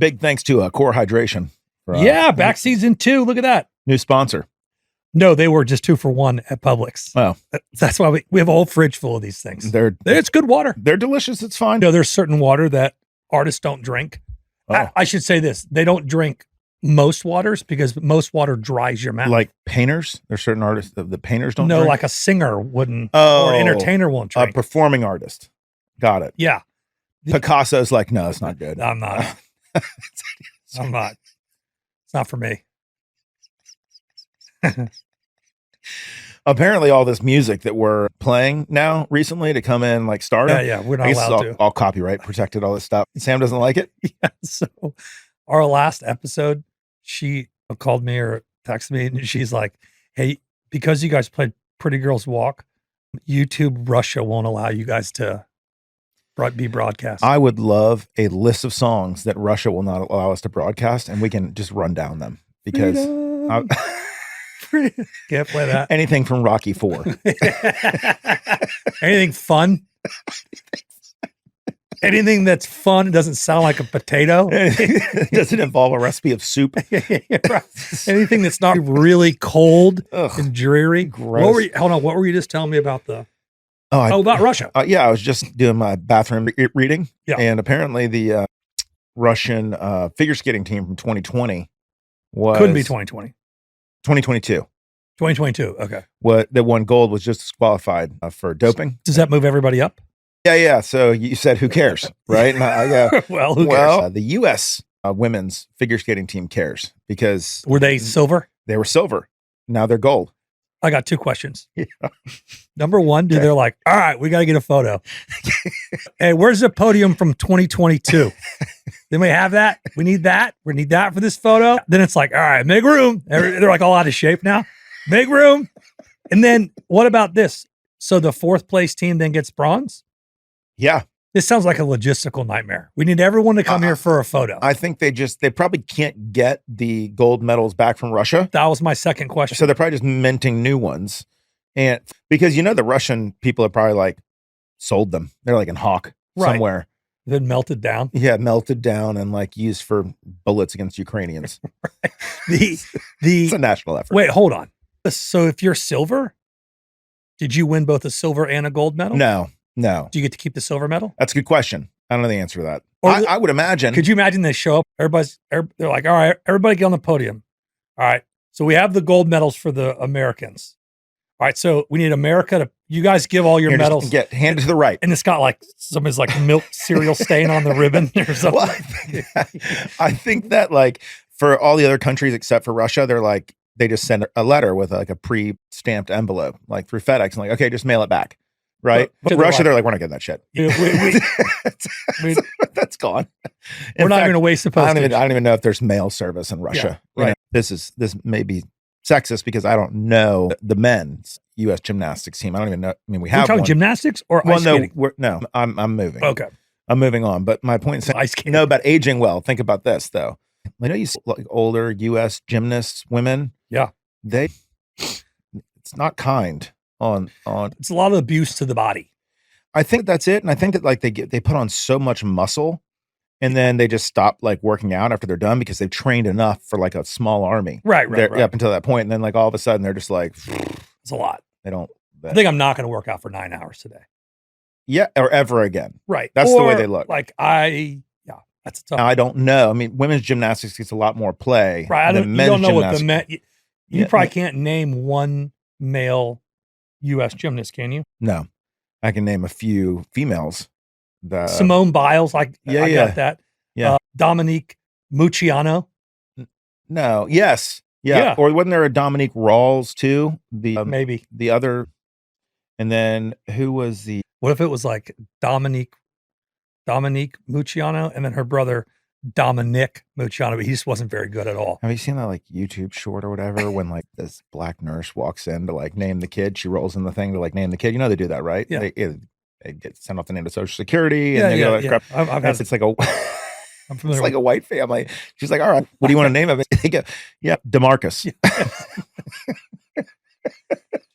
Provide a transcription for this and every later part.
big thanks to Core Hydration. For, back season 2. Look at that. New sponsor. No, they were just 2 for $1 at Publix. Oh. That's why we have a whole fridge full of these things. It's good water. They're delicious. It's fine. No, there's certain water that artists don't drink. Oh. I should say this. They don't drink most waters because most water dries your mouth. Like painters? There's certain artists the painters don't No, drink? like a singer wouldn't or an entertainer won't drink. A performing artist. Got it. Yeah. Picasso's like, no, it's not good. I'm not. I'm not. It's not for me. Apparently all this music that we're playing now recently to come in like stardom. Yeah, we're not allowed to. All copyright protected, all this stuff. Sam doesn't like it. Yeah. So our last episode, she called me or texted me and she's like, hey, because you guys played Pretty Girls Walk, YouTube Russia won't allow you guys to be broadcast. I would love a list of songs that Russia will not allow us to broadcast and we can just run down them because can't play that. Anything from Rocky IV. Anything fun? Anything that's fun, it doesn't sound like a potato. It doesn't involve a recipe of soup. Anything that's not really cold and dreary. Gross. Hold on, what were you just telling me about about Russia? Yeah, I was just doing my bathroom reading. Yeah. And apparently the Russian figure skating team from 2020 couldn't be 2020. 2022. 2022, okay. What that won gold was just disqualified for doping. Does that move everybody up? Yeah. So you said, who cares, right? And I go, well, who cares? The U.S. Women's figure skating team cares because were they silver? They were silver. Now they're gold. I got 2 questions. Yeah. Number 1, they're like, all right, we got to get a photo. Hey, where's the podium from 2022? Then we have that. We need that. We need that for this photo. Then it's like, all right, make room. They're like all out of shape now. Make room. And then what about this? So the 4th place team then gets bronze? Yeah. This sounds like a logistical nightmare. We need everyone to come here for a photo. I think they probably can't get the gold medals back from Russia. That was my second question. So they're probably just minting new ones. And because, the Russian people are probably like sold them. They're like in hawk somewhere. Then melted down. Yeah. Melted down and like used for bullets against Ukrainians. It's a national effort. Wait, hold on. So if you're silver, did you win both a silver and a gold medal? No. Do you get to keep the silver medal? That's a good question. I don't know the answer to that. I would imagine. Could you imagine they show up? They're like, all right, everybody get on the podium. All right. So we have the gold medals for the Americans. All right. So we need America you guys give all your medals. Get handed to the right. And it's got like somebody's like milk cereal stain on the ribbon or something. Well, I think that like for all the other countries except for Russia, they're like, they just send a letter with like a pre-stamped envelope, like through FedEx and like, okay, just mail it back. Right. But Russia, they're like, we're not getting that shit. That's gone. We're not going to waste the postage. I don't even know if there's mail service in Russia. Yeah, right. This may be sexist because I don't know the men's U.S. gymnastics team. I don't even know. I mean, we have one. Gymnastics or ice skating? No, I'm moving. Okay. I'm moving on. But my point is, ice skating. About aging well. Think about this though. I know you see like older U.S. gymnasts, women. Yeah. It's not kind. On it's a lot of abuse to the body. I think that's it. And I think that like they put on so much muscle and then they just stop like working out after they're done because they've trained enough for like a small army. Right. Up until that point. And then like all of a sudden they're just like, it's a lot. I think I'm not going to work out for 9 hours today. Yeah. Or ever again. Right. That's the way they look. Like that's a tough. I don't know. I mean, women's gymnastics gets a lot more play. Right. You don't know what the men, you probably can't name one male U.S. gymnast, can you? No, I can name a few females. Simone Biles, I got that. Yeah, Dominique Mucciano. No, yes, yeah. Or wasn't there a Dominique Rawls too? Maybe the other, and then who was the? What if it was like Dominique Mucciano, and then her brother Dominic Mucciano, but he just wasn't very good at all. Have you seen that like YouTube short or whatever when like this black nurse walks in to like name the kid? She rolls in the thing to like name the kid. You know they do that, right? Yeah. They get sent off the name to Social Security and they go like crap. It's like I'm familiar. It's like a white family. She's like, all right, what do you want to name him? They go, yeah, DeMarcus. She's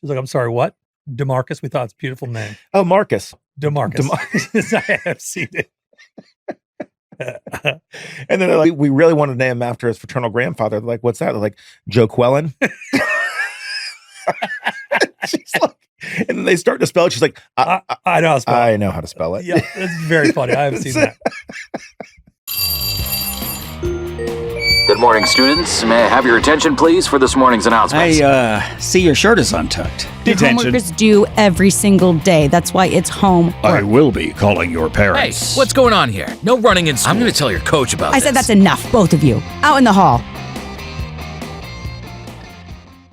like, I'm sorry, what? DeMarcus? We thought it's a beautiful name. Oh, Marcus. DeMarcus. I have seen it. And then they're like, we really want to name him after his fraternal grandfather. They're like, what's that? They're like, Joe Quellen. She's like, and then they start to spell it. She's like, I know how to spell it. I know how to spell it. Yeah, it's very funny. I haven't seen that. Good morning, students. May I have your attention, please, for this morning's announcements? I see your shirt is untucked. Your homework is due every single day. That's why it's homework. I will be calling your Hey, parents. what's going on here? No running in school. I'm going to tell your coach about I this. said that's enough, both of you. Out in the hall.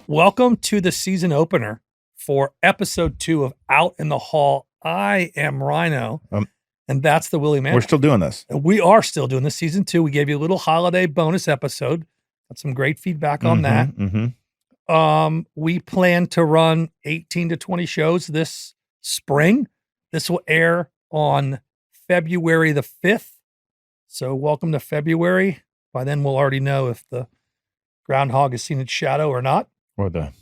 Welcome to the season opener for episode 2 of Out in the Hall. I am Ryno, and that's the Willy Mammoth. We're still doing this. We are still doing this season 2. We gave you a little holiday bonus episode. Got some great feedback on that. We plan to run 18 to 20 shows this spring. This will air on February the 5th. So welcome to February. By then, we'll already know if the groundhog has seen its shadow or not. Or the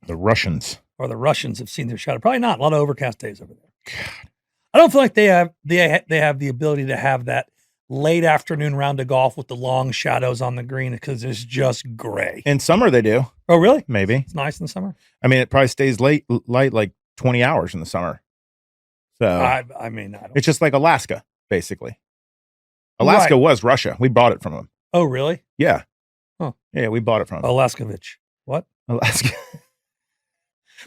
Russians. Or the Russians have seen their shadow. Probably not. A lot of overcast days over there. God. I don't feel like they have the ability to have that late afternoon round of golf with the long shadows on the green because it's just gray. In summer, they do. Oh, really? Maybe. It's nice in the summer. I mean, it probably stays light like 20 hours in the summer. So I mean, I don't. it's just like Alaska, basically. Alaska was Russia. We bought it from them. Oh, really? Yeah. Huh. Yeah, we bought it from them. Alaskovich. What? Alaska.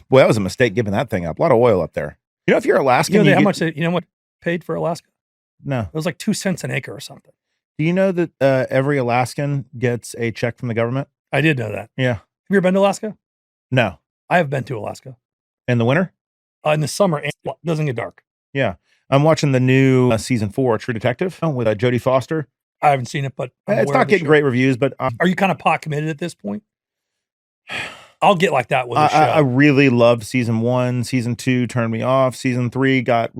Boy, that was a mistake giving that thing up. A lot of oil up there. You know, if you're Alaskan, You know what paid for Alaska? No. It was like 2 cents an acre or something. Do you know that every Alaskan gets a check from the government? I did know that. Yeah. Have you ever been to Alaska? No. I have been to Alaska. In the winter? In the summer, it doesn't get dark. Yeah. I'm watching the new season 4 True Detective with Jodie Foster. I haven't seen it, but I'm It's aware not of the getting show. great reviews, but Are you kind of pot committed at this point? I'll get like that with a show. I really loved season 1. Season 2 turned me off. Season 3 got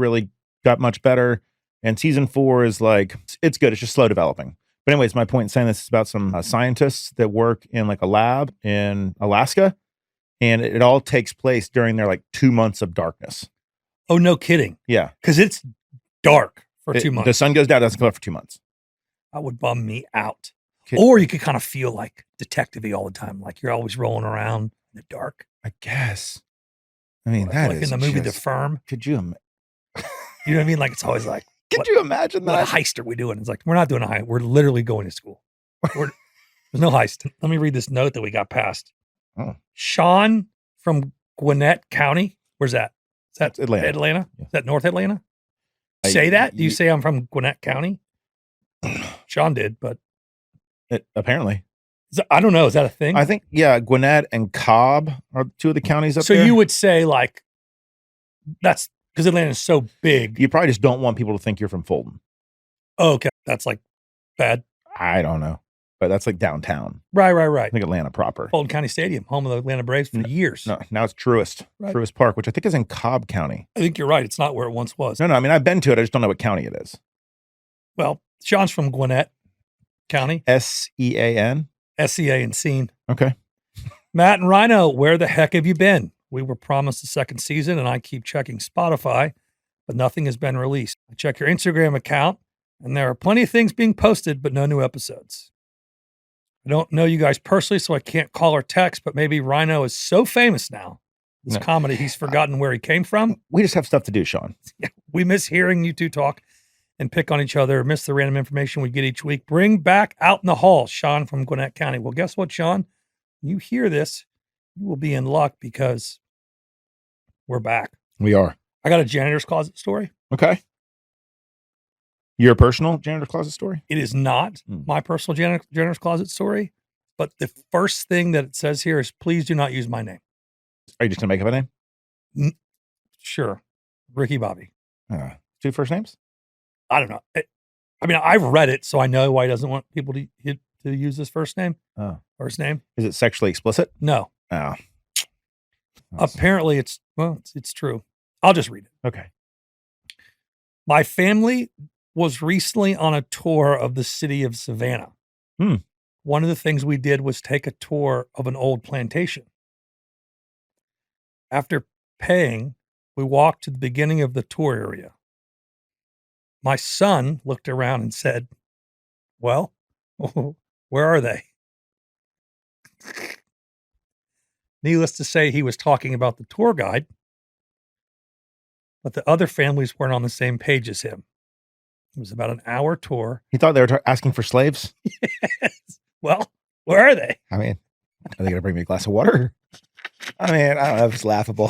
much better. And season 4 is like, it's good. It's just slow developing. But anyways, my point in saying this is about some scientists that work in like a lab in Alaska. And it all takes place during their like 2 months of darkness. Oh, no kidding. Yeah. Because it's dark for 2 months. The sun goes down, it doesn't go up for 2 months. That would bum me out. Okay. Or you could kind of feel like detective-y all the time. Like you're always rolling around in the dark. I guess. I mean, Like in the movie The Firm. Could you You know what I mean? Like it's always like, Could you imagine what that? heist are we doing? It's like, we're not doing a heist. We're literally going to school. There's no heist. Let me read this note that we got passed. Oh. Sean from Gwinnett County. Where's that? Is that It's Atlanta. Atlanta? Yeah. Is that North Atlanta? Say that? Do you say I'm from Gwinnett County? Sean did, but Apparently. I don't know. Is that a thing? I think, yeah, Gwinnett and Cobb are 2 of the counties up so there. you would say like, that's because Atlanta is so big. You probably just don't want people to think you're from Fulton. Oh, okay. That's like bad. I don't know. But that's like downtown. Right. I think Atlanta proper. Fulton County Stadium, home of the Atlanta Braves for years. No, now it's Truist. Right. Truist Park, which I think is in Cobb County. I think you're right. It's not where it once was. No, I mean, I've been to it. I just don't know what county it is. Well, Sean's from Gwinnett County. SEAN. SEA and Scene. Okay. Matt and Ryno, where the heck have you been? We were promised a second season, and I keep checking Spotify, but nothing has been released. I check your Instagram account, and there are plenty of things being posted, but no new episodes. I don't know you guys personally, so I can't call or text, but maybe Ryno is so famous now, this No. comedy, he's forgotten where he came from. We just have stuff to do, Sean. We miss hearing you two talk and pick on each other, miss the random information we get each week. Bring back Out in the Hall, Sean from Gwinnett County. Well, guess what, Sean? You hear this, you will be in luck because we're back. We are. I got a janitor's closet story. Okay. Your personal janitor closet story? It is not my personal janitor's closet story, but the first thing that it says here is please do not use my name. Are you just going to make up a name? Sure. Ricky Bobby. 2 first names? I don't know. I mean, I've read it, so I know why he doesn't want people to use his first name or his name. Is it sexually explicit? No. Oh. Apparently it's true. I'll just read it. Okay. My family was recently on a tour of the city of Savannah. One of the things we did was take a tour of an old plantation. After paying, we walked to the beginning of the tour area. My son looked around and said, Well, where are they? Needless to say, he was talking about the tour guide, but the other families weren't on the same page as him. It was about an hour tour. He thought they were asking for slaves. Yes. Well, where are they? I mean, are they going to bring me a glass of water? I mean, I don't know if it's laughable.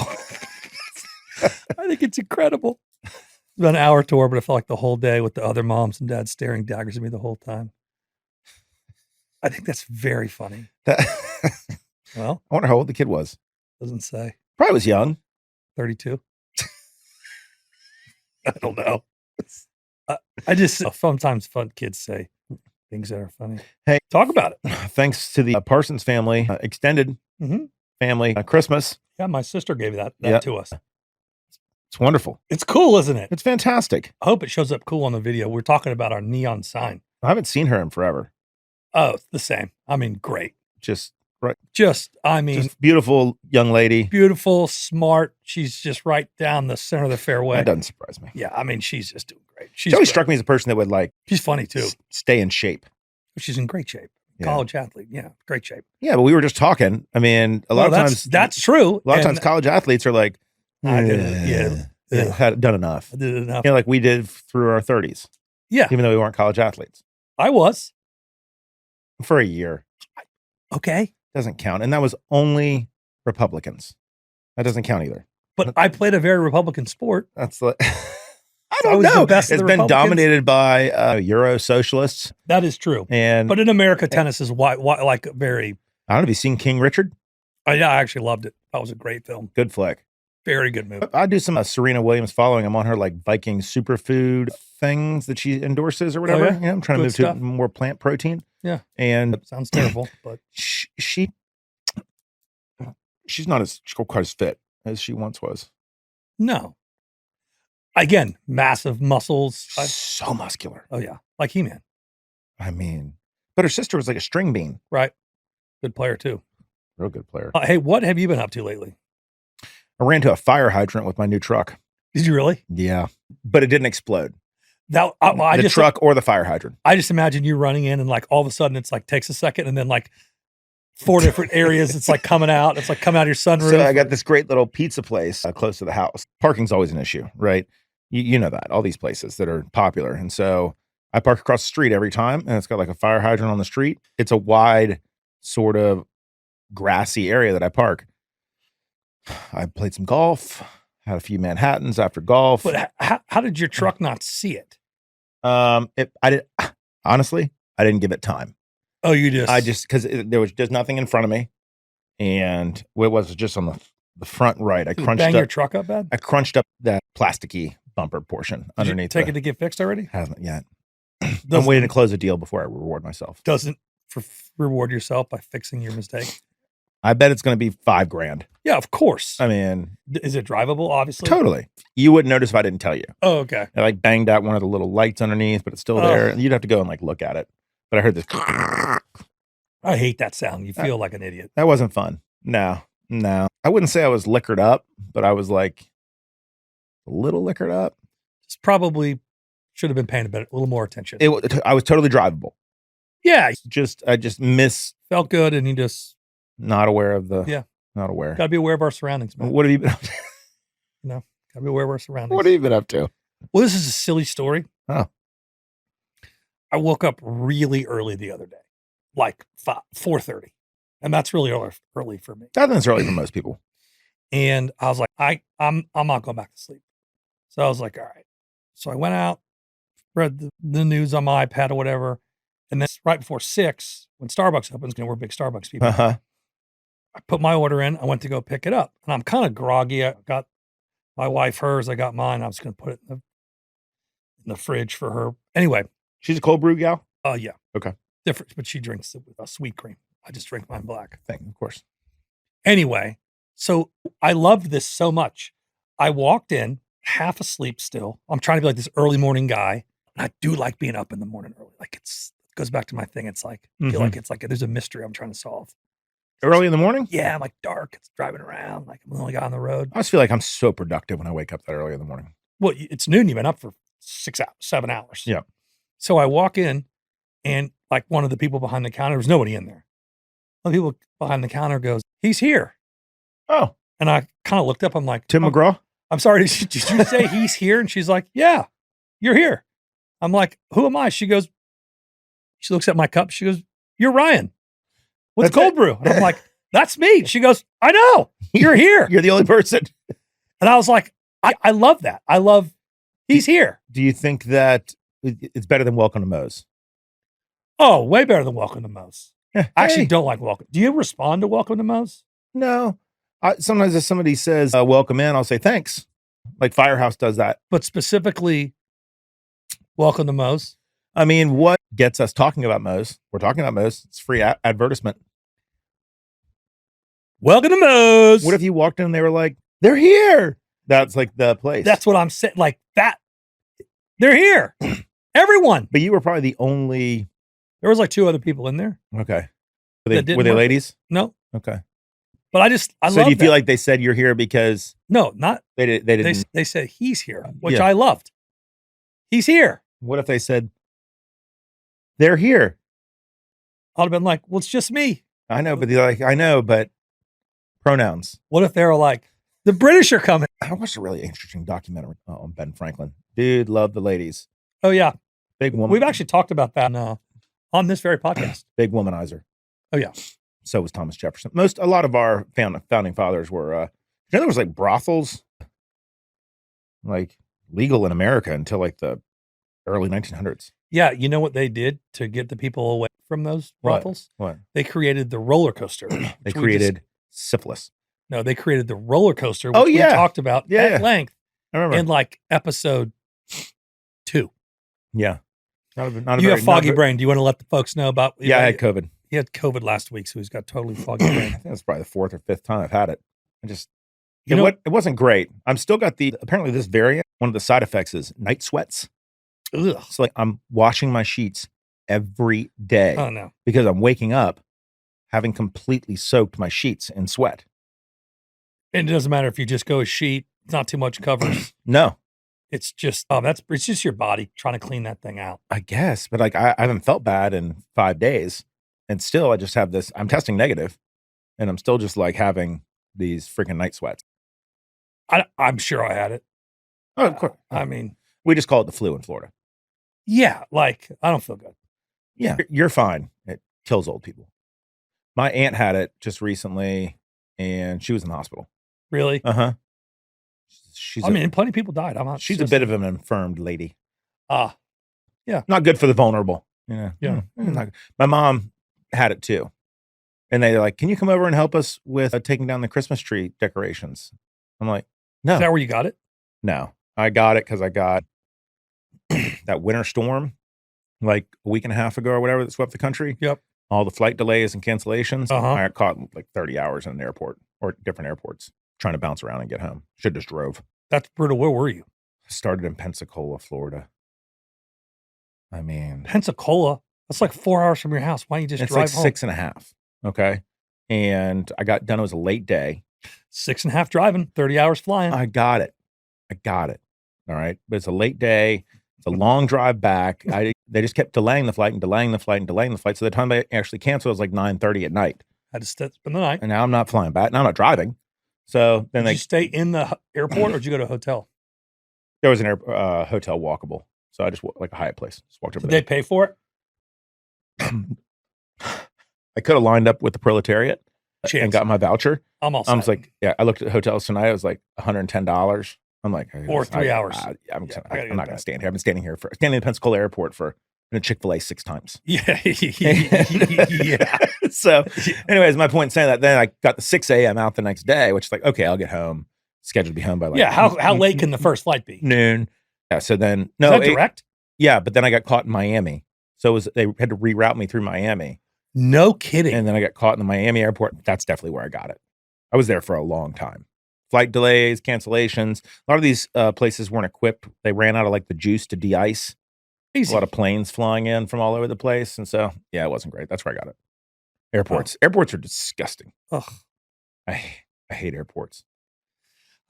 I think it's incredible. It was about an hour tour, but I felt like the whole day with the other moms and dads staring daggers at me the whole time. I think that's very funny. Well, I wonder how old the kid was. Doesn't say. Probably was young. 32. I don't know. I just sometimes fun kids say things that are funny. Hey, talk about it. Thanks to the Parsons family, extended family Christmas. Yeah, my sister gave that to us. It's wonderful. It's cool, isn't it? It's fantastic. I hope it shows up cool on the video. We're talking about our neon sign. I haven't seen her in forever. Oh, it's the same. I mean, great. Just beautiful young lady. Beautiful, smart. She's just right down the center of the fairway. That doesn't surprise me. Yeah, I mean, she's just doing great. She always struck me as a person that would she's funny too. Stay in shape. She's in great shape. Yeah. College athlete. Yeah, great shape. Yeah, but we were just talking. I mean, a lot of times that's true. A lot of times college athletes are like, I did it. had done enough. I did it enough. Like we did through our 30s. Yeah. Even though we weren't college athletes. I was. For a year. Okay. Doesn't count. And that was only Republicans. That doesn't count either. But I played a very Republican sport. That's like, I don't know. It's been dominated by Euro socialists. That is true. But in America, tennis is like very. I don't know. Have you seen King Richard? Yeah, I actually loved it. That was a great film. Good flick. Very good movie. I do some Serena Williams following. I'm on her like Viking superfood things that she endorses or whatever. Oh, yeah? I'm trying to move to more plant protein. Yeah. And that sounds terrible, but she's not quite as fit as she once was. No. Again, massive muscles. So muscular. Oh yeah. Like He-Man. I mean, but her sister was like a string bean. Right. Good player too. Real good player. Hey, what have you been up to lately? I ran to a fire hydrant with my new truck. Did you really? Yeah. But it didn't explode. The truck or the fire hydrant. I just imagine you running in and like all of a sudden it's like takes a second and then like 4 different areas it's like coming out. It's like coming out of your sunroof. So I got this great little pizza place close to the house. Parking's always an issue, right? You know that. All these places that are popular. And so I park across the street every time and it's got like a fire hydrant on the street. It's a wide sort of grassy area that I park. I played some golf, had a few Manhattans after golf. But how did your truck not see it? Honestly, I didn't give it time. Oh, because there was just nothing in front of me. And it was just on the front right. I crunched up your truck up bad? I crunched up that plasticky bumper portion underneath. Did you take it to get fixed already? Hasn't yet. I'm waiting to close a deal before I reward myself. Doesn't reward yourself by fixing your mistake? I bet it's going to be $5,000. Yeah, of course. I mean, is it drivable? Obviously, totally. You wouldn't notice if I didn't tell you. Oh, okay. I like banged out one of the little lights underneath, but it's still there. And you'd have to go and like look at it. But I heard this. I hate that sound. You feel like an idiot. That wasn't fun. No. I wouldn't say I was liquored up, but I was like a little liquored up. Just probably should have been paying a little more attention. I was totally drivable. Yeah. I just felt good, and you just. Not aware of not aware. Got to be aware of our surroundings, man. What have you been up to? Got to be aware of our surroundings. What have you been up to? Well, this is a silly story. Oh. I woke up really early the other day, like 4:30. And that's really early for me. I think it's early for most people. And I was like, I'm not going back to sleep. So I was like, all right. So I went out, read the news on my iPad or whatever. And then right before 6, when Starbucks opens, we're big Starbucks people. Uh-huh. I put my order in. I went to go pick it up. And I'm kind of groggy. I got my wife hers. I got mine. I was going to put it in the fridge for her. Anyway. She's a cold brew gal? Yeah. Okay. Different, but she drinks it with a sweet cream. I just drink mine black. Of course. Anyway, so I loved this so much. I walked in half asleep still. I'm trying to be like this early morning guy. And I do like being up in the morning early. Like it goes back to my thing. It's like, I feel like it's like there's a mystery I'm trying to solve. Early in the morning? Yeah, I'm like dark. It's driving around. Like I'm the only guy on the road. I just feel like I'm so productive when I wake up that early in the morning. Well, it's noon. You've been up for 7 hours. Yeah. So I walk in And like one of the people behind the counter, there was nobody in there. One of the people behind the counter goes, "He's here." Oh, And I kind of looked up. I'm like, Tim "Oh, McGraw? I'm sorry. Did you say he's here?" And she's like, "Yeah, you're here." I'm like, "Who am I?" She goes, she looks at my cup. She goes, "You're Ryan with That's cold it. brew." And I'm like, "That's me." She goes, "I know. You're here." You're the only person. And I was like, I love that. I love he's here. Do you think that it's better than Welcome to Moe's? Oh, way better than Welcome to Moe's. Yeah. I actually Hey. don't like Welcome. Do you respond to Welcome to Moe's? No. Sometimes if somebody says welcome in, I'll say thanks. Like Firehouse does that. But specifically, Welcome to Moe's. I mean, what gets us talking about Moe's? We're talking about Moe's. It's free advertisement. Welcome to Moe's. What if you walked in and they were like, they're here? That's like the place. That's what I'm saying. Like that. They're here. Everyone. But you were probably the only. There was like 2 other people in there. Okay. That Were didn't they work. love No, Okay. but I So love do you that. feel like they said you're here because No, not they didn't? they said he's here, which Yeah. I loved. He's here. What if they said they're here? I'd have been like, well, it's just me. I know, but they're like, I know, but pronouns. What if they were like, the British are coming? I watched a really interesting documentary on Ben Franklin. Dude, love the ladies. Oh yeah, Big woman. we've actually talked about that on this very podcast. Big womanizer. Oh yeah, So was Thomas Jefferson. A lot of our founding fathers were, there was like brothels, like legal in America until like the early 1900s. yeah. You know what they did to get the people away from those brothels? What? They created the roller coaster. They which we created syphilis. No, they created the roller coaster, which Oh, we yeah. talked about Yeah, at yeah. length I remember. in like episode 2. Yeah. Not You very- have foggy not brain. Do you want to let the folks know about? Yeah, I had COVID. He had COVID last week, so he's got totally foggy I brain. think that's probably the 4th or 5th time I've had it. You know, It wasn't great. I'm still got apparently this variant, one of the side effects is night sweats. ugh. So like I'm washing my sheets every day Oh no. because I'm waking up having completely soaked my sheets in sweat. And it doesn't matter if you just go a sheet, it's not too much covers. No, It's just it's just your body trying to clean that thing out. I guess, but like I haven't felt bad in 5 days and still I just have this, I'm testing negative and I'm still just like having these freaking night sweats. I'm sure I had it. Oh, of course. I mean, We just call it the flu in Florida. yeah, like I don't feel good. Yeah, you're fine. It kills old people. My aunt had it just recently and she was in the hospital. Really? Uh-huh. I mean, plenty of people died. I'm not. She's a bit of an infirmed lady. Yeah. Not good for the vulnerable. Yeah. Yeah. My mom had it too. And they're like, can you come over and help us with taking down the Christmas tree decorations? I'm like, no. Is that where you got it? No. I got it because I got that winter storm like a week and a half ago or whatever that swept the country. Yep. All the flight delays and cancellations. Uh-huh. I got caught like 30 hours in an airport or different airports trying to bounce around and get home. Should just drove. That's brutal. Where were you? Started in Pensacola, Florida. I mean, Pensacola. That's like 4 hours from your house. Why don't you just it's drive like home? 6.5. Okay. And I got done. It was a late day. 6.5 driving, 30 hours flying. I got it. All right. But it's a late day. It's a long drive back. They just kept delaying the flight and delaying the flight and delaying the flight. So the time they actually canceled was like 9:30 at night. Had to spend the night. And now I'm not flying back. Now I'm not driving. So then Did you stay in the airport or did you go to a hotel? there was an hotel walkable. So I just like a Hyatt place. Just walked over Did there. they pay for it? I could have lined up with the proletariat and Chance. got my voucher. I'm all I was set. like, yeah, I looked at hotels tonight. It was like $110. I'm like, hey, Or 3 hours. I'm Yeah, I gotta not get going to that. stand here. I've been standing in Pensacola Airport for a Chick-fil-A 6 times. Yeah. Yeah. So, anyways, my point in saying that, then I got the 6 a.m. out the next day, which is like, okay, I'll get home. Scheduled to be home by like Yeah. How late can the first flight be? noon. Yeah. So then, Is no, that direct? yeah, but then I got caught in Miami. So they had to reroute me through Miami. No kidding. And then I got caught in the Miami airport. That's definitely where I got it. I was there for a long time. Flight delays, cancellations. A lot of these places weren't equipped. They ran out of like the juice to de-ice. Easy. A lot of planes flying in from all over the place. And so, yeah, it wasn't great. That's where I got it. Airports. Airports are disgusting. Ugh. I hate airports.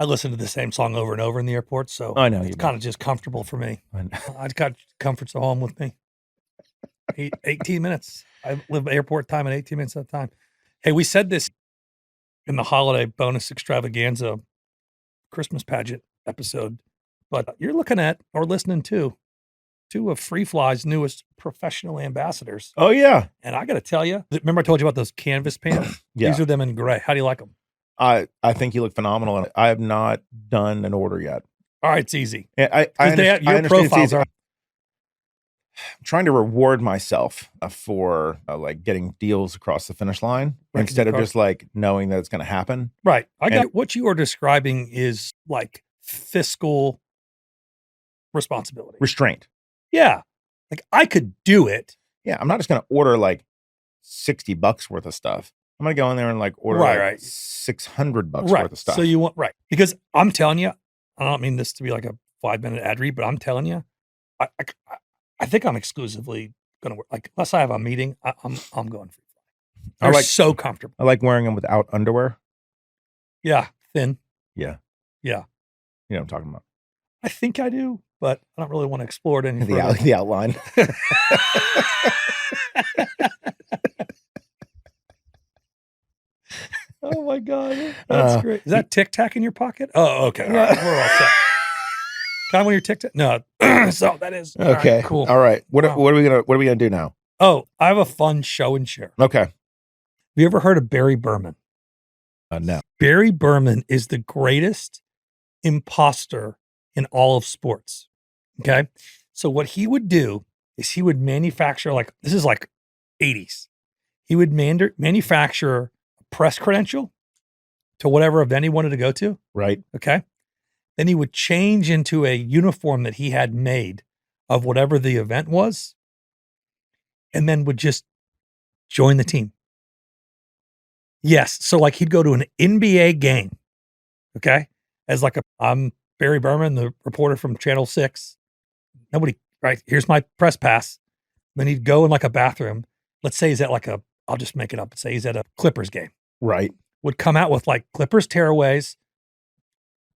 I listen to the same song over and over in the airport, so I know you it's do. kind of just comfortable for me. I know. I got comforts at home with me. 18 minutes. I live airport time at 18 minutes at a time. Hey, we said this in the holiday bonus extravaganza Christmas pageant episode, but you're looking at or listening to two of Free Fly's newest professional ambassadors. Oh, yeah. And I got to tell you, remember I told you about those canvas pants? Yeah. These are them in gray. How do you like them? I think you look phenomenal. And I have not done an order yet. All right, it's easy. I Your understand it's profiles easy. are. I'm trying to reward myself for like getting deals across the finish line instead of just like knowing that it's going to happen. Right. I got what you are describing is like fiscal responsibility. Restraint. Yeah. Like I could do it. Yeah. I'm not just going to order like $60 worth of stuff. I'm going to go in there and like order like $600 worth of stuff. So you want, because I'm telling you, I don't mean this to be like a 5-minute ad read, but I'm telling you, I think I'm exclusively going to work. Like, unless I have a meeting, I'm going Free Fly. They're so comfortable. I like wearing them without underwear. Yeah, thin. Yeah. Yeah. You know what I'm talking about. I think I do, but I don't really want to explore it any further. The outline. Oh my God. That's great. Is that Tic Tac in your pocket? Oh, okay. All right. We're all set. Can I want your Tic Tac? No. So that is okay. All right, cool. All right. What are we gonna do now? Oh, I have a fun show and share. Okay. Have you ever heard of Barry Berman? No. Barry Berman is the greatest imposter in all of sports. Okay. So what he would do is he would manufacture, like, this is like 80s. He would manufacture a press credential to whatever event he wanted to go to. Right. Okay. Then he would change into a uniform that he had made of whatever the event was, and then would just join the team. Yes. So like he'd go to an NBA game. Okay. As like I'm Barry Berman, the reporter from Channel 6. Right. Here's my press pass. Then he'd go in like a bathroom. Let's say he's at like I'll just make it up and say he's at a Clippers game. Right. Would come out with like Clippers tearaways,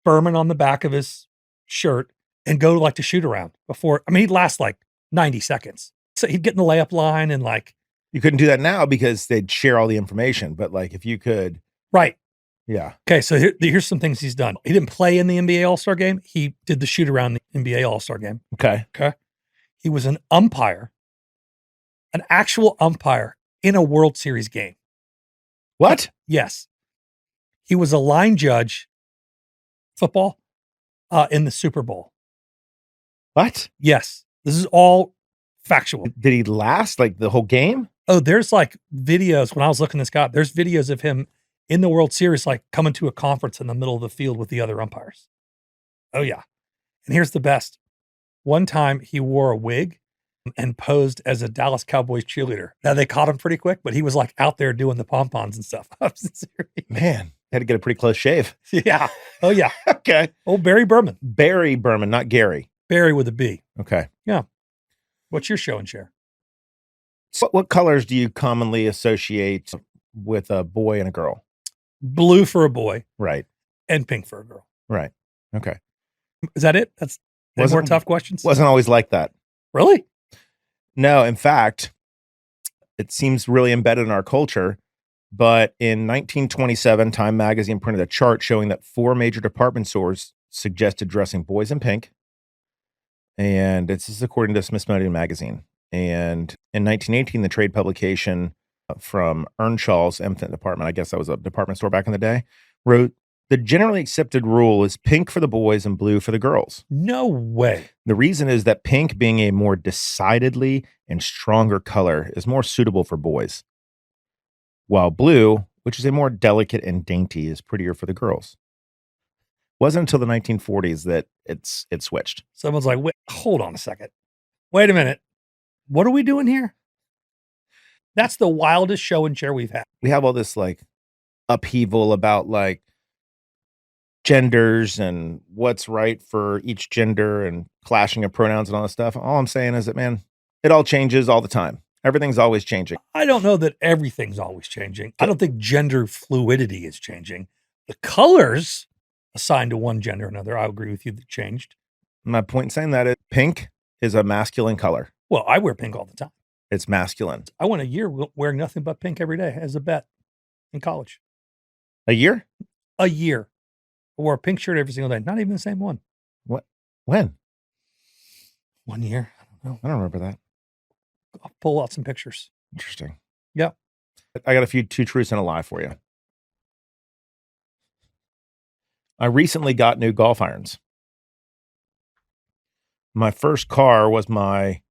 Berman on the back of his shirt, and go like to shoot around before. I mean, he'd last like 90 seconds. So he'd get in the layup line and like. You couldn't do that now because they'd share all the information. But like if you could. Right. Yeah. Okay. So here's some things he's done. He didn't play in the NBA All-Star game. He did the shoot around the NBA All-Star game. Okay. Okay. He was an umpire, an actual umpire in a World Series game. What? Yes. He was a line judge, football, in the Super Bowl. What? Yes. This is all factual. Did he last like the whole game? Oh, there's like videos. When I was looking this guy up, there's videos of him in the World Series, like coming to a conference in the middle of the field with the other umpires. Oh, yeah. And here's the best. One time he wore a wig and posed as a Dallas Cowboys cheerleader. Now they caught him pretty quick, but he was like out there doing the pom-poms and stuff. Man, had to get a pretty close shave. Yeah. Oh, yeah. Okay. Oh, Barry Berman. Barry Berman, not Gary. Barry with a B. Okay. Yeah. What's your show and share? So what colors do you commonly associate with a boy and a girl? Blue for a boy. Right. And pink for a girl. Right. Okay. Is that it? That's more tough questions? Wasn't always like that. Really? No, in fact, it seems really embedded in our culture. But in 1927, Time magazine printed a chart showing that 4 major department stores suggested dressing boys in pink. And this is according to Smithsonian Magazine. And in 1918, the trade publication from Earnshaw's infant department, I guess that was a department store back in the day, wrote, "The generally accepted rule is pink for the boys and blue for the girls." No way. The reason is that pink, being a more decidedly and stronger color, is more suitable for boys, while blue, which is a more delicate and dainty, is prettier for the girls. Wasn't until the 1940s that it switched. Someone's like, wait, hold on a second. Wait a minute. What are we doing here? That's the wildest show and share we've had. We have all this like upheaval about like genders and what's right for each gender and clashing of pronouns and all this stuff. All I'm saying is that, man, it all changes all the time. Everything's always changing. I don't know that everything's always changing. I don't think gender fluidity is changing. The colors assigned to one gender or another, I agree with you, that changed. My point in saying that is pink is a masculine color. Well, I wear pink all the time. It's masculine. I went a year wearing nothing but pink every day as a bet in college. A year? A year. I wore a pink shirt every single day. Not even the same one. What? When? 1 year. I don't know. I don't remember that. I'll pull out some pictures. Interesting. Yeah. I got two truths and a lie for you. I recently got new golf irons. My first car was my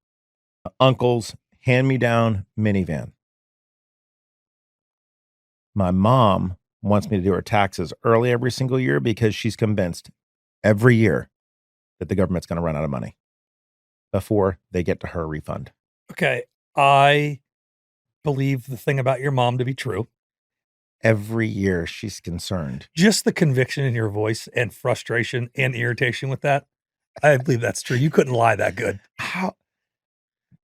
uncle's hand-me-down minivan. My mom wants me to do her taxes early every single year because she's convinced every year that the government's going to run out of money before they get to her refund. Okay. I believe the thing about your mom to be true. Every year she's concerned. Just the conviction in your voice and frustration and irritation with that. I believe that's true. You couldn't lie that good. How?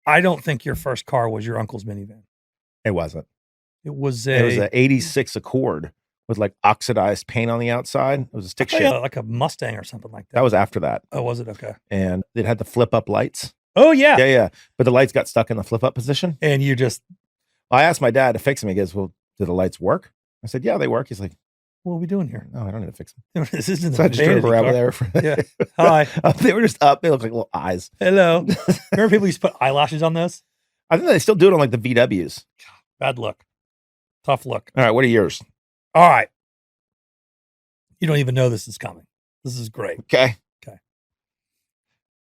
I don't think your first car was your uncle's minivan. It wasn't. It was an 86 Accord with like oxidized paint on the outside. It was a stick shift. Like a Mustang or something like that. That was after that. Oh, was it? Okay. And it had the flip up lights. Oh, yeah. Yeah. But the lights got stuck in the flip up position. And you just. I asked my dad to fix them. He goes, well, do the lights work? I said, yeah, they work. He's like, what are we doing here? no, I don't need to fix them. This isn't So I just drove around there. Yeah. Hi. They were just up. They looked like little eyes. Hello. Remember people used to put eyelashes on those? I think they still do it on like the VWs. Bad look. Tough look. All right. What are yours? All right. You don't even know this is coming. This is great. Okay.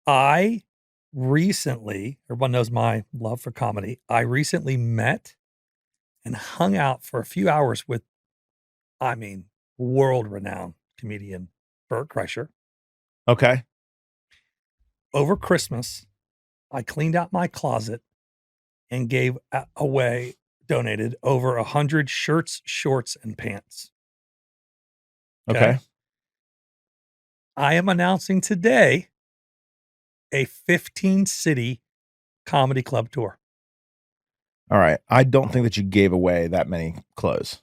I recently, everyone knows my love for comedy. I recently met and hung out for a few hours with, world-renowned comedian Bert Kreischer. Okay. Over Christmas, I cleaned out my closet and gave away, donated over 100 shirts, shorts, and pants. Okay. I am announcing today a 15-city comedy club tour. All right. I don't think that you gave away that many clothes.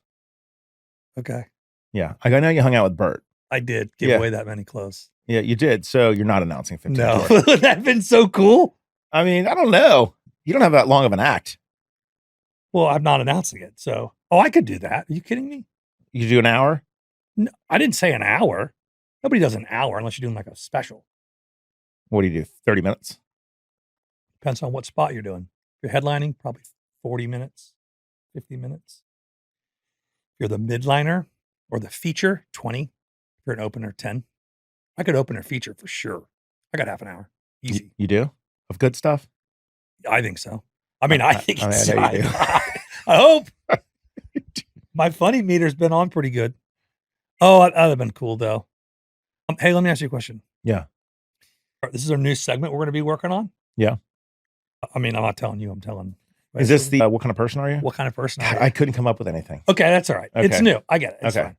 Okay. Yeah. I know you hung out with Bert. I did give away that many clothes. Yeah, you did. So you're not announcing 15. No. Would that have been so cool? I mean, I don't know. You don't have that long of an act. Well, I'm not announcing it. So, I could do that. Are you kidding me? You do an hour? No, I didn't say an hour. Nobody does an hour unless you're doing like a special. What do? 30 minutes? Depends on what spot you're doing. If you're headlining, probably 40 minutes, 50 minutes. If you're the midliner or the feature, 20. If you're an opener, 10. I could open a feature for sure. I got half an hour. Easy. You do? Of good stuff? I think so. I mean, I think it's, I know you do. I hope. My funny meter's been on pretty good. Oh, that'd have been cool though. Hey, let me ask you a question. Yeah. This is our new segment we're going to be working on. Yeah. I mean, I'm not telling you. I'm telling. Is this the what kind of person are you? What kind of person are you? I couldn't come up with anything. Okay, that's all right. Okay. It's new. I get it. It's Okay. fine.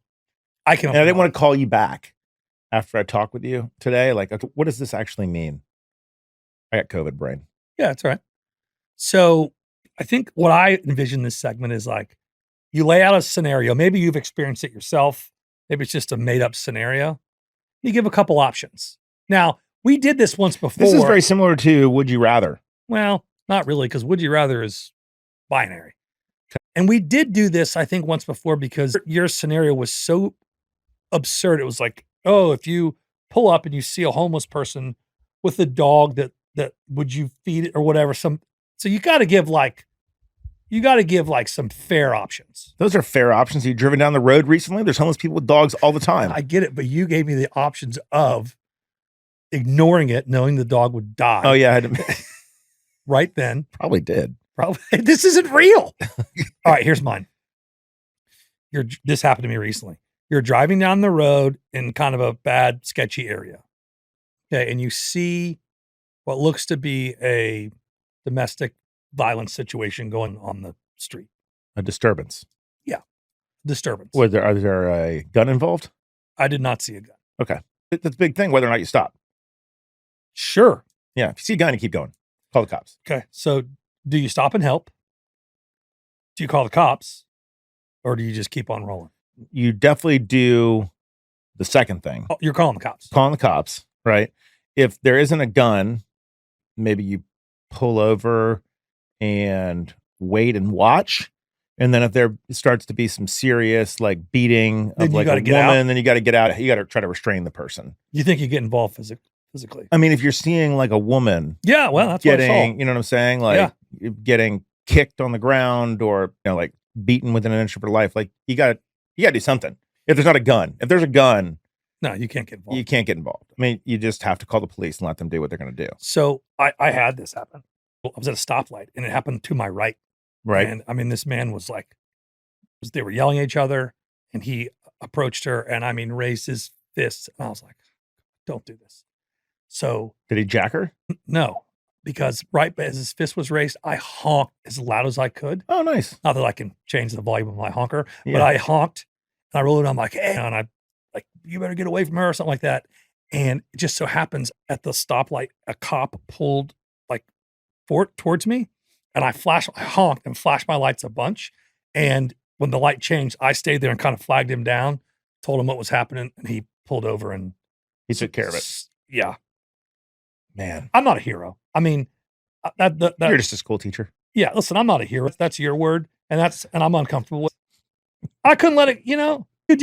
I can. And I didn't want to call you back after I talked with you today. Like, okay, what does this actually mean? I got COVID brain. Yeah, that's all right. So I think what I envision this segment is like you lay out a scenario. Maybe you've experienced it yourself. Maybe it's just a made up scenario. You give a couple options. Now, we did this once before. This is very similar to Would You Rather. Well, not really, because Would You Rather is binary. And we did do this, I think, once before because your scenario was so absurd. It was like, oh, if you pull up and you see a homeless person with a dog that would you feed it or whatever. So you got to give like some fair options. Those are fair options. You've driven down the road recently. There's homeless people with dogs all the time. I get it, but you gave me the options of ignoring it, knowing the dog would die. Oh yeah, I had to, right then. probably did. Probably this isn't real. All right, here's mine. This happened to me recently. You're driving down the road in kind of a bad, sketchy area. Okay, and you see what looks to be a domestic violence situation going on the street. A disturbance. Yeah, disturbance. Are there a gun involved? I did not see a gun. Okay, that's a big thing. Whether or not you stop. Sure. Yeah, if you see a gun, you keep going. Call the cops. Okay, so do you stop and help? Do you call the cops? Or do you just keep on rolling? You definitely do the second thing. Oh, you're calling the cops. Calling the cops, right? If there isn't a gun, maybe you pull over and wait and watch. And then if there starts to be some serious like beating Then of you like a gotta get out? woman, then you got to get out. You got to try to restrain the person. You think you get involved physically? I mean, if you're seeing like a woman Yeah, well, that's what I saw. getting, you know what I'm saying? Like getting kicked on the ground or, like beaten within an inch of her life, like you got to do something. If there's not a gun, if there's a gun, No, you can't get involved. you can't get involved. I mean, you just have to call the police and let them do what they're going to do. So I had this happen. I was at a stoplight and it happened to my right. Right. And I mean, this man was like, they were yelling at each other and he approached her and I mean, raised his fists. And I was like, don't do this. So Did he jack her? no, because right as his fist was raised, I honked as loud as I could. Oh, nice. Not that I can change the volume of my honker, but Yeah. I honked and I rolled it. I'm like, hey, and I like, you better get away from her or something like that. And it just so happens at the stoplight, a cop pulled like towards me and I honked and flashed my lights a bunch. And when the light changed, I stayed there and kind of flagged him down, told him what was happening. And he pulled over and He took care of it. Yeah. Man, I'm not a hero. I mean, that you're just a school teacher. yeah, listen, I'm not a hero. That's your word. And I'm uncomfortable with. I couldn't let it, you'd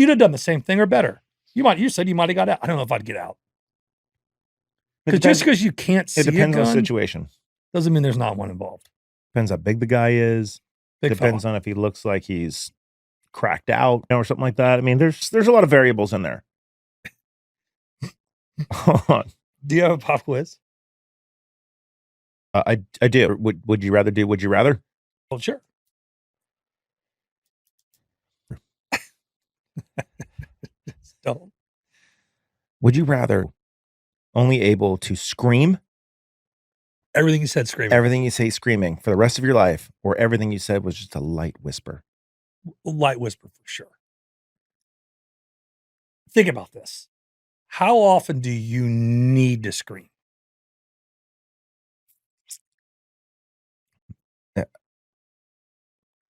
have done the same thing or better. You said you might have got out. I don't know if I'd get out. It Because just depends, because you can't see it depends a on gun the situation. doesn't mean there's not one involved. Depends how big the guy is. Big Depends fella. on if he looks like he's cracked out, or something like that. I mean, there's a lot of variables in there. Hold on. Do you have a pop quiz? I do. Would you rather do? Would you rather? Well, sure. Don't. Would you rather only able to scream Everything you said screaming. everything you say screaming for the rest of your life, or everything you said was just a light whisper? Light whisper for sure. Think about this. How often do you need to scream?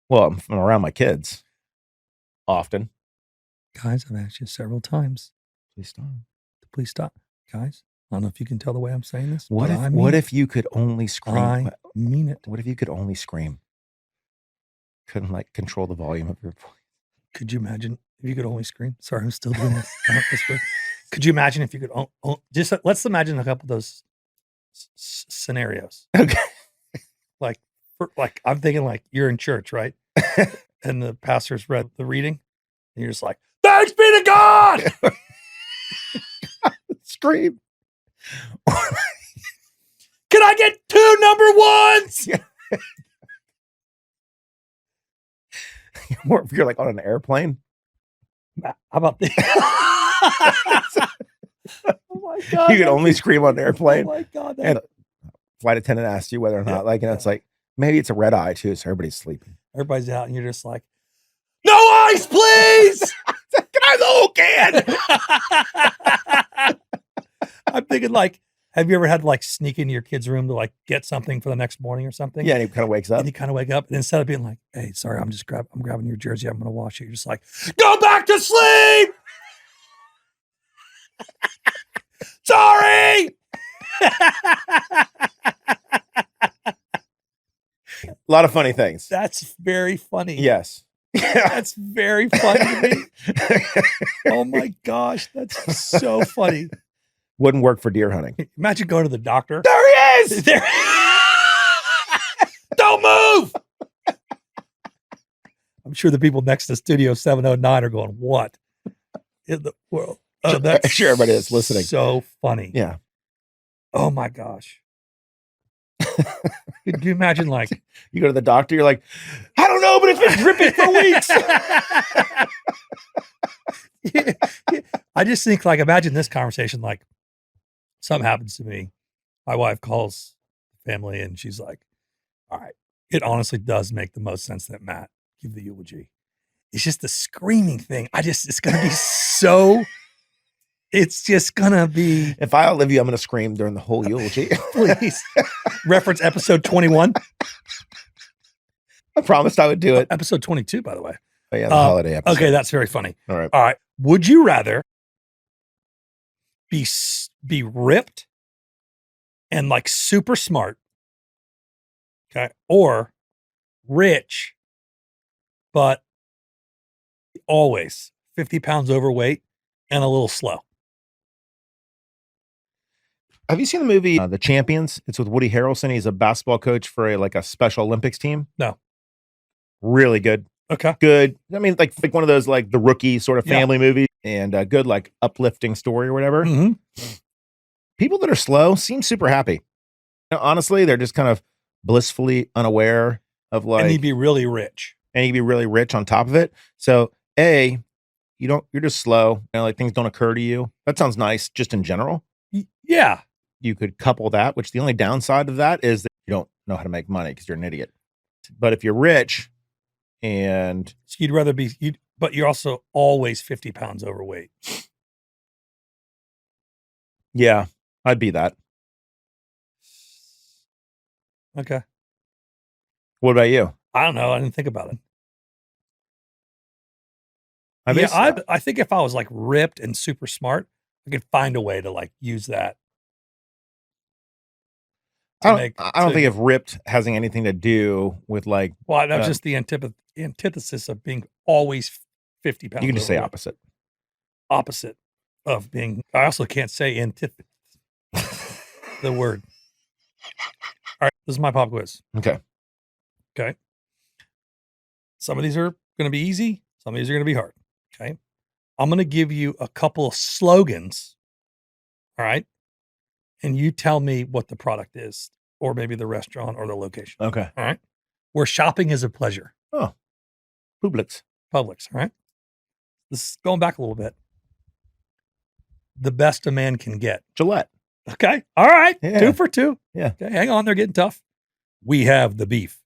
Well, I'm around my kids often. Guys, I've asked you several times. Please stop. Please stop. Guys, I don't know if you can tell the way I'm saying this. What but if I mean what it. if you could only scream? I mean it. What if you could only scream? Couldn't like control the volume of your voice. Could you imagine if you could only scream? Sorry, I'm still doing this. Could you imagine if you could just let's imagine a couple of those scenarios. Okay. Like I'm thinking like you're in church, right? And the pastor's read the reading, and you're just like, "Thanks be to God." Scream. Can I get 2 number ones? Or if you're like on an airplane. How about this? Oh my God. You can only scream on an airplane. Oh my God. And flight attendant asks you whether or not, it's like, maybe it's a red eye too, so everybody's sleeping. Everybody's out, and you're just like, "No ice, please." Can I have the whole can? I'm thinking like, have you ever had to like sneak into your kid's room to like get something for the next morning or something? Yeah, and he kind of wakes up. And you kind of wake up, and instead of being like, "Hey, sorry, I'm grabbing your jersey, I'm going to wash it," you're just like, "Go back to sleep." Sorry. A lot of funny things. That's very funny. Yes. That's very funny to me. Oh my gosh, that's so funny. Wouldn't work for deer hunting. Imagine going to the doctor. There he is. There. Don't move. I'm sure the people next to Studio 709 are going, "What in the world?" Oh, that's Sure, everybody that's listening. So funny. Yeah. Oh my gosh. Could you imagine like You go to the doctor, you're like, I don't know, but it's been dripping for weeks. I just think like, imagine this conversation, like something happens to me. My wife calls the family and she's like, "All right, it honestly does make the most sense that Matt give the eulogy. It's just the screaming thing. It's going to be it's just going to be." If I outlive you, I'm going to scream during the whole eulogy. Please reference episode 21. I promised I would do it. Episode 22, by the way. Oh, yeah, the holiday episode. Okay, that's very funny. All right. All right. Would you rather be ripped and like super smart? Okay. Or rich, but always 50 pounds overweight and a little slow. Have you seen the movie The Champions? It's with Woody Harrelson. He's a basketball coach for a Special Olympics team. No. Really good. Okay. Good. I mean, like one of those like The Rookie sort of family movies, and a good like uplifting story or whatever. Mm-hmm. People that are slow seem super happy. Honestly, they're just kind of blissfully unaware of like, And you'd be really rich. and you'd be really rich on top of it. So you're just slow. Like things don't occur to you. That sounds nice just in general. Yeah. You could couple that, which the only downside of that is that you don't know how to make money because you're an idiot. But if you're rich and So you'd rather be, but you're also always 50 pounds overweight. yeah, I'd be that. Okay. What about you? I don't know. I didn't think about it. I I think if I was like ripped and super smart, I could find a way to like use that. don't think if ripped has anything to do with like. Well, that's just the antithesis of being always 50 pounds. You can just say overweight. opposite. Opposite of being. I also can't say antithesis. The word. All right, this is my pop quiz. Okay. Okay. Some of these are going to be easy. Some of these are going to be hard. Okay. I'm going to give you a couple of slogans. All right. And you tell me what the product is, or maybe the restaurant or the location. Okay. All right. Where shopping is a pleasure. Oh, Publix. Publix. All right. This is going back a little bit. The best a man can get. Gillette. Okay. All right. Yeah. 2 for 2. Yeah. Okay. Hang on. They're getting tough. We have the beef.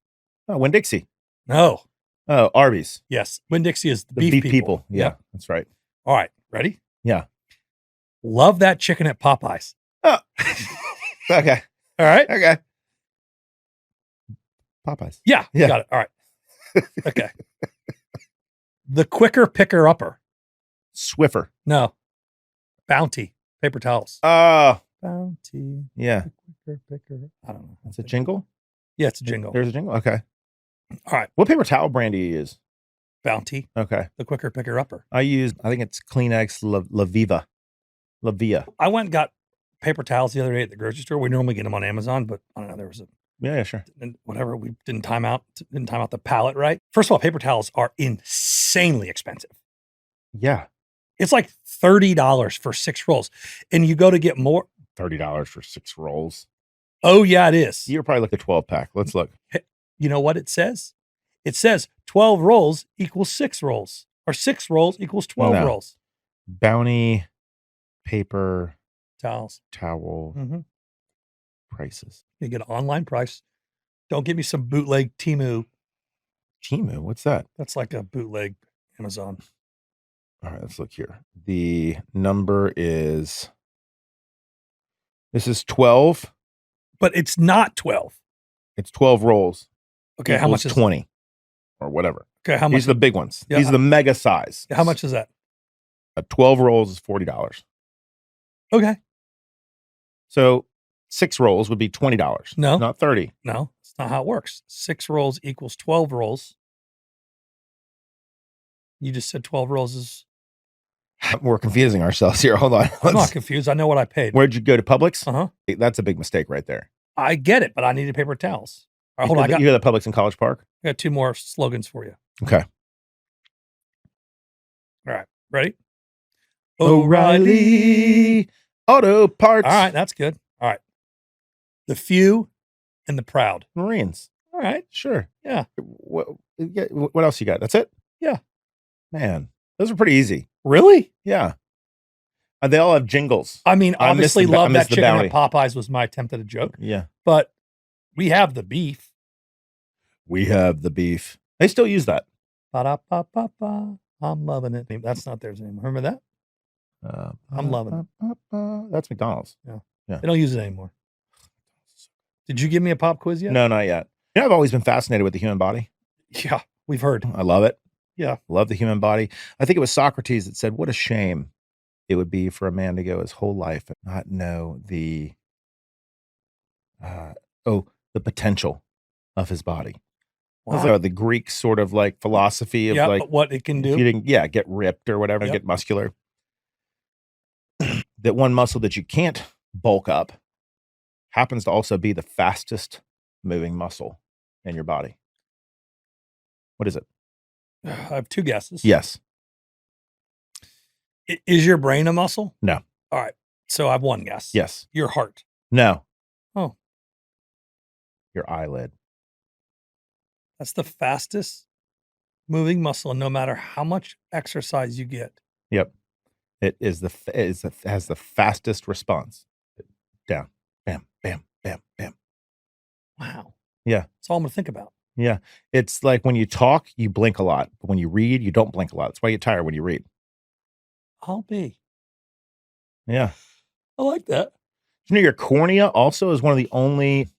Oh, Winn-Dixie. No. Oh, Arby's. Yes. Winn-Dixie is the The beef, beef people. Yeah, Yep. that's right. All right. Ready? Yeah. Love that chicken at Popeyes. Oh. Okay. All right. Okay. Popeyes. Yeah. Yeah. Got it. All right. Okay. The quicker picker upper. Swiffer. No. Bounty. Paper towels. Oh, Bounty. yeah. Quicker picker. I don't know. That's a jingle? Yeah, it's a jingle. There's a jingle? Okay. All right. What paper towel brand do you use? Bounty. Okay. The quicker picker upper. I think it's Kleenex La Viva. La Via. I went and got paper towels the other day at the grocery store. We normally get them on Amazon, but I don't know. There was Yeah, sure. whatever. We didn't time out the pallet right. First of all, paper towels are insanely expensive. Yeah. It's like $30 for 6 rolls. And you go to get more. $30 for 6 rolls. Oh, yeah, it is. You're probably like a 12-pack. Let's look. You know what it says? It says 12 rolls equals 6 rolls, or 6 rolls equals 12 No. rolls. Bounty paper Towels. towel Mm-hmm. prices. You get an online price. Don't give me some bootleg Temu. Timu, what's that? That's like a bootleg Amazon. All right, let's look here. The number is, this is 12. But it's not 12. It's 12 rolls. Okay, how much equals is 20 or whatever. Okay, how much? These are the big ones. Yeah. These are the mega size. How much is that? 12 rolls is $40. Okay. So 6 rolls would be $20. No. Not 30. No, it's not how it works. 6 rolls equals 12 rolls. You just said 12 rolls is. We're confusing ourselves here. Hold on. I'm not confused. I know what I paid. Where'd you go to Publix? Uh-huh. That's a big mistake right there. I get it, but I needed paper towels. All right, hold on. You hear the Publix in College Park? I got 2 more slogans for you. Okay. All right. Ready? O'Reilly Auto Parts. All right. That's good. All right. The few and the proud. Marines. All right. Sure. Yeah. What else you got? That's it? Yeah. Man, those are pretty easy. Really? Yeah. They all have jingles. I mean, I missed obviously, the- I love that missed the chicken bounty. at Popeyes was my attempt at a joke, Yeah. but we have the beef. We have the beef. They still use that. Ba-da-ba-ba-ba. I'm loving it. That's not theirs anymore. Remember that? I'm loving it. That's McDonald's. They don't use it anymore. Did you give me a pop quiz yet? No, not yet. You know, I've always been fascinated with the human body. Yeah, we've heard. I love it. Yeah. Love the human body. I think it was Socrates that said, what a shame it would be for a man to go his whole life and not know the potential of his body. Wow. That's the Greek sort of like philosophy of Yeah, like but what it can if do. you didn't get ripped or whatever, Yep. get muscular. That one muscle that you can't bulk up happens to also be the fastest moving muscle in your body. What is it? I have two guesses. Yes. Is your brain a muscle? No. All right. So I have one guess. Yes. Your heart. No. Oh. Your eyelid. That's the fastest moving muscle, no matter how much exercise you get. Yep. It is has the fastest response. Down. Bam, bam, bam, bam. Wow. Yeah. That's all I'm going to think about. Yeah. It's like when you talk, you blink a lot. But when you read, you don't blink a lot. That's why you get tired when you read. I'll be. Yeah. I like that. You know, your cornea also is one of the only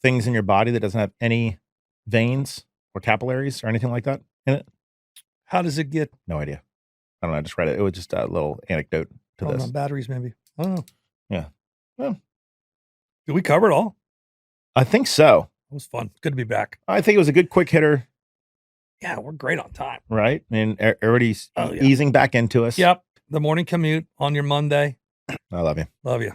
things in your body that doesn't have any veins or capillaries or anything like that in it. How does it get? No idea. I don't know. I just read it. It was just a little anecdote to this. Batteries, maybe. I don't know. Yeah. Well, Did we cover it all? I think so. It was fun. Good to be back. I think it was a good quick hitter, Yeah, we're great on time. right? I mean, everybody's Oh, yeah. easing back into us. Yep. The morning commute on your Monday. I love you. Love you.